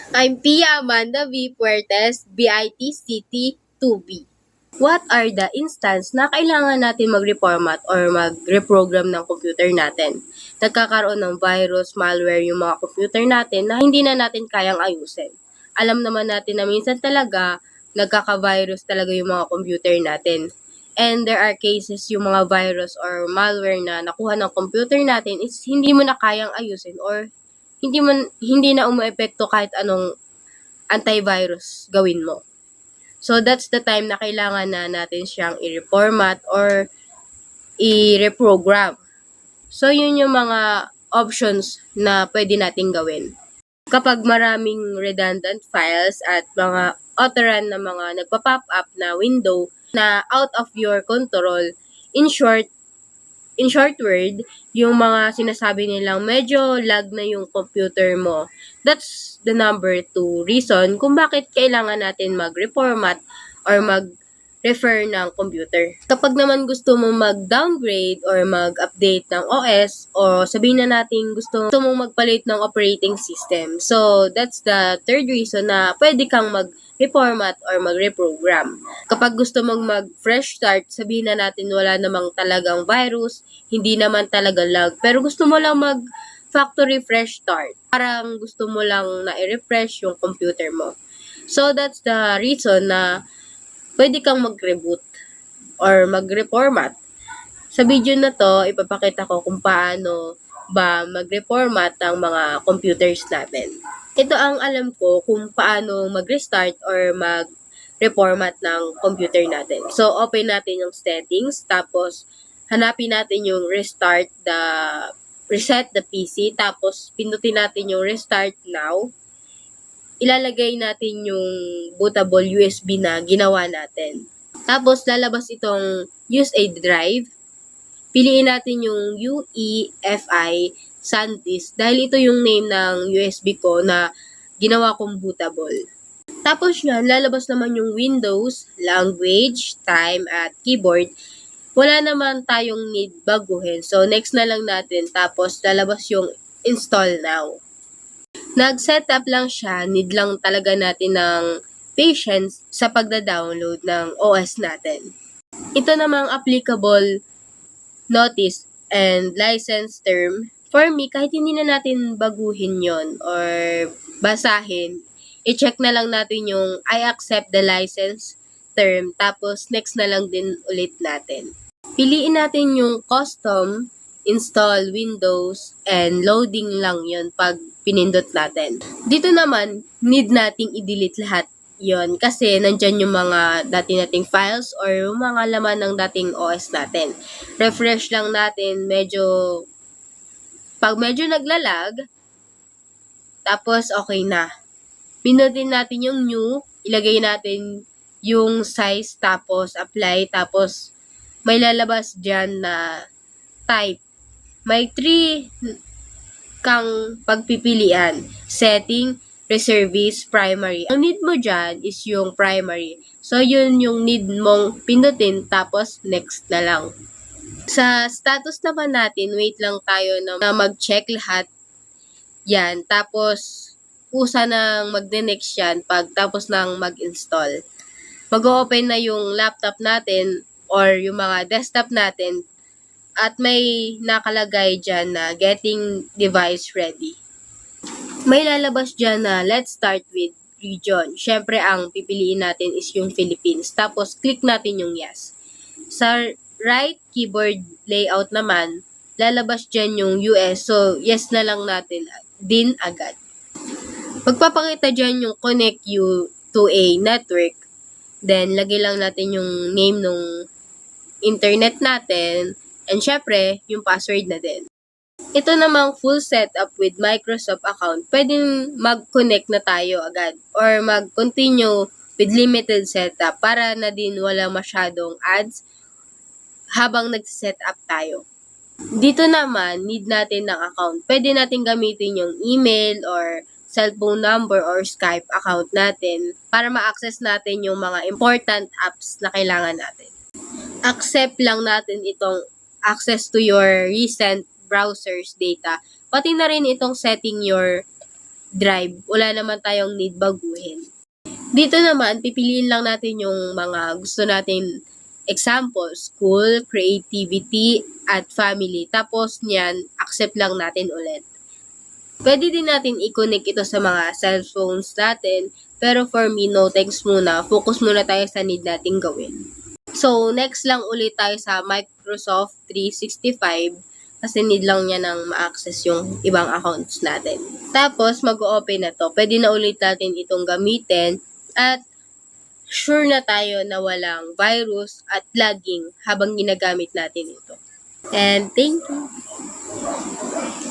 I'm Pia Amanda V. Puertes, BIT-CT 2B. What are the instance na kailangan natin mag-reformat or mag-reprogram ng computer natin? Nagkakaroon ng virus, malware yung mga computer natin na hindi na natin kayang ayusin. Alam naman natin na minsan talaga nagkaka-virus talaga yung mga computer natin. And there are cases yung mga virus or malware na nakuha ng computer natin is hindi mo na kayang ayusin or hindi na umaepekto kahit anong antivirus gawin mo. So that's the time na kailangan na natin siyang i-reformat or i-reprogram. So yun yung mga options na pwede nating gawin. Kapag maraming redundant files at mga autorun na mga nagpa-pop up na window na out of your control, in short word, yung mga sinasabi nilang medyo lag na yung computer mo, that's the number 2 reason kung bakit kailangan natin mag-reformat or mag-refer ng computer. Kapag naman gusto mo mag-downgrade or mag-update ng OS o sabihin na natin gusto mong magpalit ng operating system. So, that's the third reason na pwede kang reformat or mag-reprogram. Kapag gusto mong mag-fresh start, sabihin na natin wala namang talagang virus, hindi naman talaga lag, pero gusto mo lang factory fresh start. Parang gusto mo lang na i-refresh yung computer mo. So, that's the reason na pwede kang mag-reboot or mag-reformat. Sa video na to, ipapakita ko kung paano ba mag-reformat ang mga computers natin. Ito ang alam ko kung paano mag-restart or mag-reformat ng computer natin. So, open natin yung settings, tapos hanapin natin yung reset the PC, tapos pindutin natin yung restart now. Ilalagay natin yung bootable USB na ginawa natin. Tapos, lalabas itong use a drive. Piliin natin yung UEFI SanDisk dahil ito yung name ng USB ko na ginawa kong bootable. Tapos yan, lalabas naman yung Windows, language, time, at keyboard. Wala naman tayong need baguhin. So, next na lang natin. Tapos, lalabas yung install now. Nag-setup lang siya, need lang talaga natin ng patience sa pagda-download ng OS natin. Ito namang applicable notice and license term. For me, kahit hindi na natin baguhin yon or basahin, i-check na lang natin yung I accept the license term, tapos next na lang din ulit natin. Piliin natin yung custom, install Windows, and loading lang yon pag pinindot natin. Dito naman, need nating i-delete lahat yon kasi nandyan yung mga dati nating files or yung mga laman ng dating OS natin. Refresh lang natin, pag medyo naglalag, tapos okay na. Pindutin natin yung new, ilagay natin yung size, tapos apply, tapos may lalabas dyan na type. May 3 kang pagpipilian. Setting, reservist, primary. Ang need mo dyan is yung primary. So, yun yung need mong pindutin, tapos next na lang. Sa status naman natin, wait lang tayo na mag-check lahat yan. Tapos, usa nang mag-next yan pag tapos nang mag-install. Mag-open na yung laptop natin or yung mga desktop natin at may nakalagay dyan na getting device ready. May lalabas dyan na let's start with region. Syempre, ang pipiliin natin is yung Philippines. Tapos, click natin yung yes. Sa right keyboard layout naman, lalabas dyan yung US. So, yes na lang natin din agad. Magpapakita dyan yung connect you to a network. Then, lagay lang natin yung name ng internet natin. And syempre, yung password na din. Ito namang full setup with Microsoft account, pwedeng mag-connect na tayo agad or mag-continue with limited setup para na din wala masyadong ads habang nag-set up tayo. Dito naman, need natin ng account. Pwede natin gamitin yung email or cellphone number or Skype account natin para ma-access natin yung mga important apps na kailangan natin. Accept lang natin itong access to your recent browser's data, pati na rin itong setting your drive. Wala naman tayong need baguhin. Dito naman, pipiliin lang natin yung mga gusto natin example, school, creativity, at family. Tapos niyan, accept lang natin ulit. Pwede din natin i-connect ito sa mga cellphones natin. Pero for me, no thanks muna. Focus muna tayo sa need natin gawin. So, next lang ulit tayo sa Microsoft 365 kasi need lang niya ng ma-access yung ibang accounts natin. Tapos, mag-open na to. Pwede na ulit natin itong gamitin at sure na tayo na walang virus at lagging habang ginagamit natin ito. And thank you!